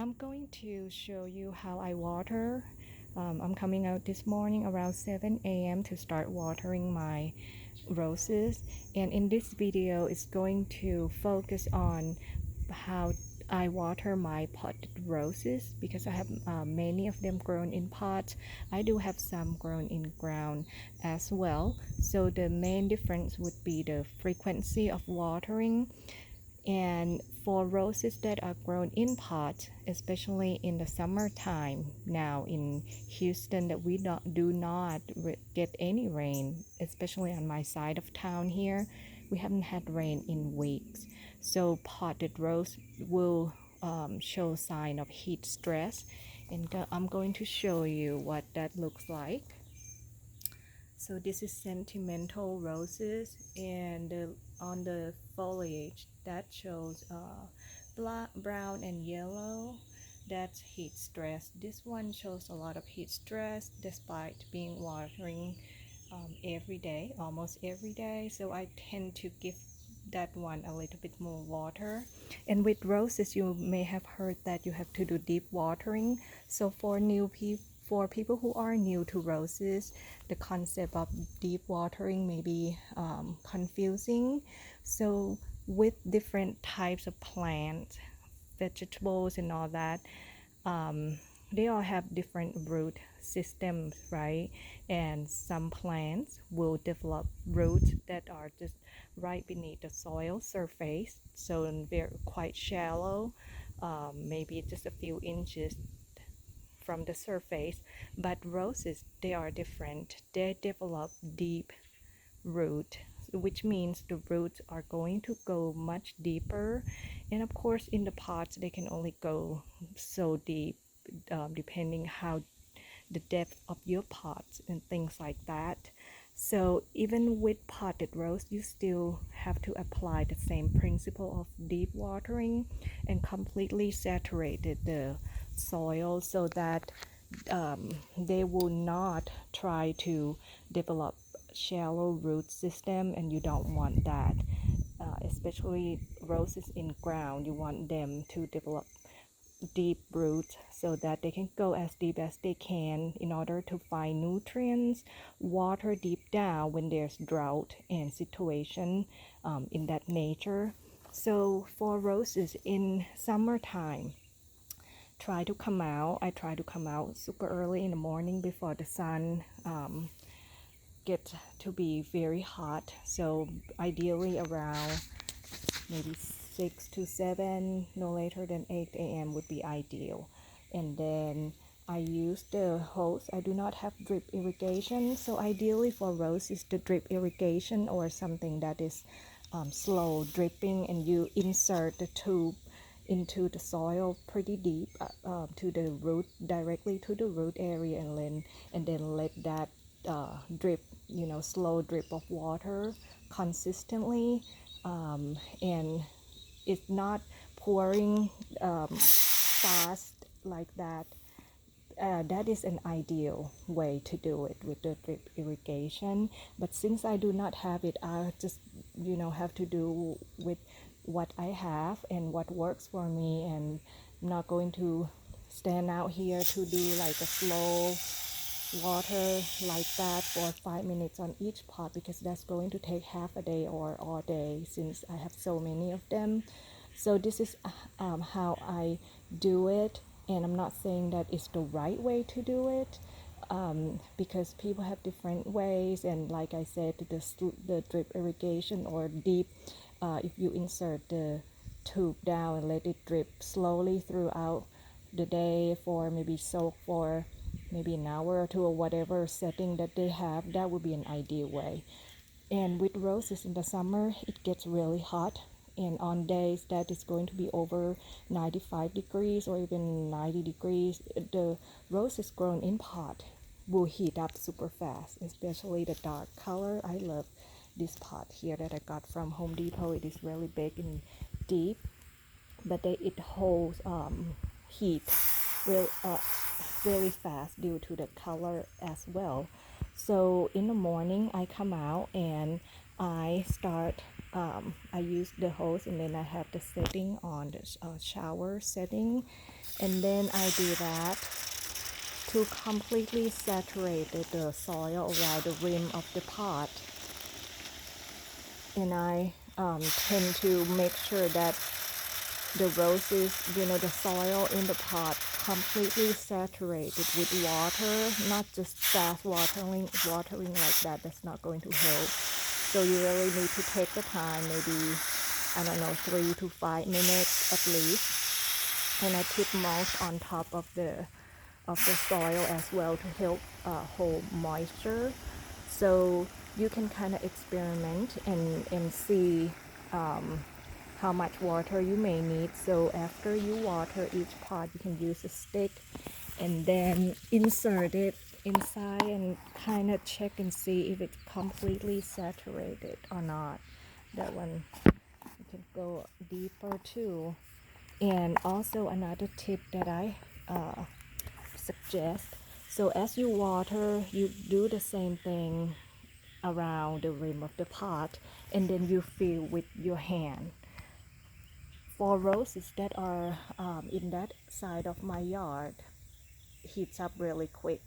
I'm going to show you how I water. I'm coming out this morning around 7 a.m. to start watering my roses, and in this video it's going to focus on how I water my potted roses because I have many of them grown in pots. I do have some grown in ground as well, so the main difference would be the frequency of watering. And for roses that are grown in pots, especially in the summertime now in Houston, that we do not get any rain, especially on my side of town here. We haven't had rain in weeks. So potted rose will show sign of heat stress. And I'm going to show you what that looks like. So this is sentimental roses, and on the foliage that shows black, brown and yellow. That's heat stress. This one shows a lot of heat stress despite being watering every day, almost every day. So I tend to give that one a little bit more water. And with roses, you may have heard that you have to do deep watering. So for people who are new to roses, the concept of deep watering may be confusing. So with different types of plants, vegetables and all that, they all have different root systems, right? And some plants will develop roots that are just right beneath the soil surface, so they're quite shallow, maybe just a few inches from the surface. But roses, they are different. They develop deep root, which means the roots are going to go much deeper. And of course in the pots they can only go so deep, depending how the depth of your pots and things like that. So even with potted rose, you still have to apply the same principle of deep watering and completely saturate the soil so that they will not try to develop shallow root system, and you don't want that. Especially roses in ground, you want them to develop deep roots so that they can go as deep as they can in order to find nutrients, water deep down when there's drought and situation in that nature. So for roses in summertime, I try to come out super early in the morning before the sun gets to be very hot. So ideally around maybe 6 to 7, no later than 8 a.m. would be ideal. And then I use the hose. I do not have drip irrigation, so ideally for roses the drip irrigation or something that is slow dripping, and you insert the tube into the soil pretty deep to the root, directly to the root area, and then let that drip, slow drip of water consistently, and it's not pouring fast like that. That is an ideal way to do it with the drip irrigation. But since I do not have it, I just have to do with what I have and what works for me, and I'm not going to stand out here to do like a slow water like that for 5 minutes on each pot, because that's going to take half a day or all day since I have so many of them. So this is how I do it, and I'm not saying that it's the right way to do it, because people have different ways. And like I said, the drip irrigation or deep, if you insert the tube down and let it drip slowly throughout the day for maybe soak for maybe an hour or two, or whatever setting that they have, that would be an ideal way. And with roses in the summer, it gets really hot, and on days that is going to be over 95 degrees or even 90 degrees, the roses grown in pot will heat up super fast, especially the dark color. I love this pot here that I got from Home Depot. It is really big and deep, but it holds heat real, really fast due to the color as well. So in the morning I come out and I start I use the hose, and then I have the setting on the shower setting, and then I do that to completely saturate the soil around the rim of the pot. And I tend to make sure that the roses, the soil in the pot completely saturated with water, not just fast watering like that. That's not going to help. So you really need to take the time, maybe, I don't know, 3 to 5 minutes at least. And I tip mulch on top of the soil as well to help hold moisture. So you can kind of experiment and see how much water you may need. So after you water each pot, you can use a stick and then insert it inside and kind of check and see if it's completely saturated or not. That one you can go deeper too. And also another tip that I suggest, so as you water, you do the same thing around the rim of the pot, and then you fill with your hand. For roses that are in that side of my yard, heats up really quick,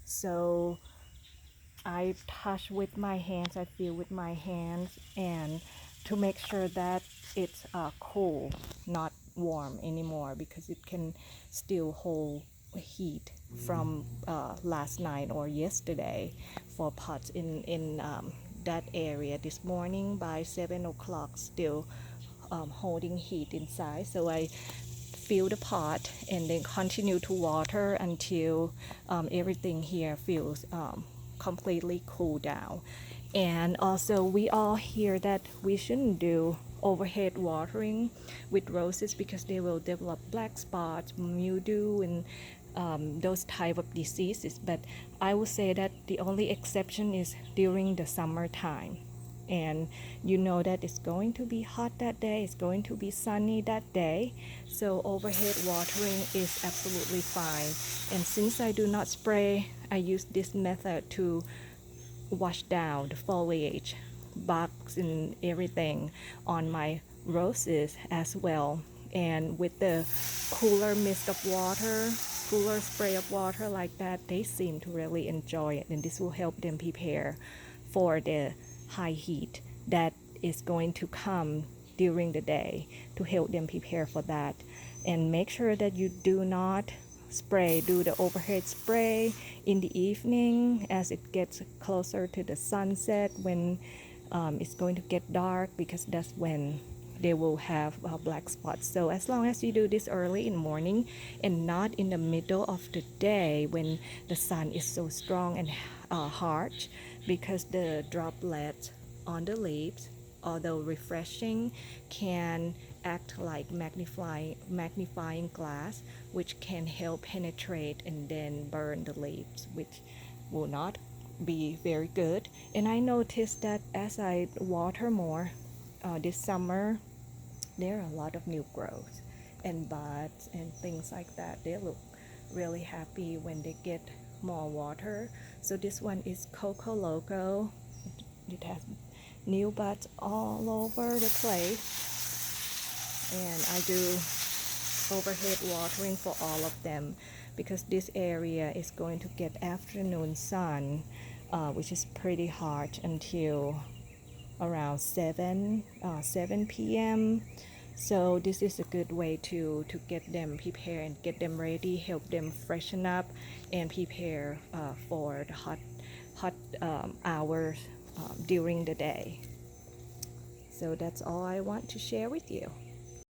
so I touch with my hands, I feel with my hands, and to make sure that it's cool, not warm anymore, because it can still hold heat from last night or yesterday for pots in that area. This morning by 7 o'clock, still holding heat inside. So I fill the pot and then continue to water until everything here feels completely cool down. And also we all hear that we shouldn't do overhead watering with roses because they will develop black spots, mildew, and those type of diseases. But I would say that the only exception is during the summertime, and you know that it's going to be hot that day, it's going to be sunny that day, so overhead watering is absolutely fine. And since I do not spray, I use this method to wash down the foliage, bugs and everything on my roses as well. And with the cooler mist of water, cooler spray of water like that, they seem to really enjoy it, and this will help them prepare for the high heat that is going to come during the day, to help them prepare for that. And make sure that you do not do the overhead spray in the evening as it gets closer to the sunset, when it's going to get dark, because that's when they will have black spots. So as long as you do this early in the morning and not in the middle of the day when the sun is so strong and harsh, because the droplets on the leaves, although refreshing, can act like magnifying glass, which can help penetrate and then burn the leaves, which will not be very good. And I noticed that as I water more this summer, there are a lot of new growth and buds and things like that. They look really happy when they get more water. So this one is Coco Loco. It has new buds all over the place, and I do overhead watering for all of them because this area is going to get afternoon sun, which is pretty hot until around 7 p.m. So this is a good way to get them prepared and get them ready, help them freshen up and prepare for the hot hours during the day. So that's all I want to share with you.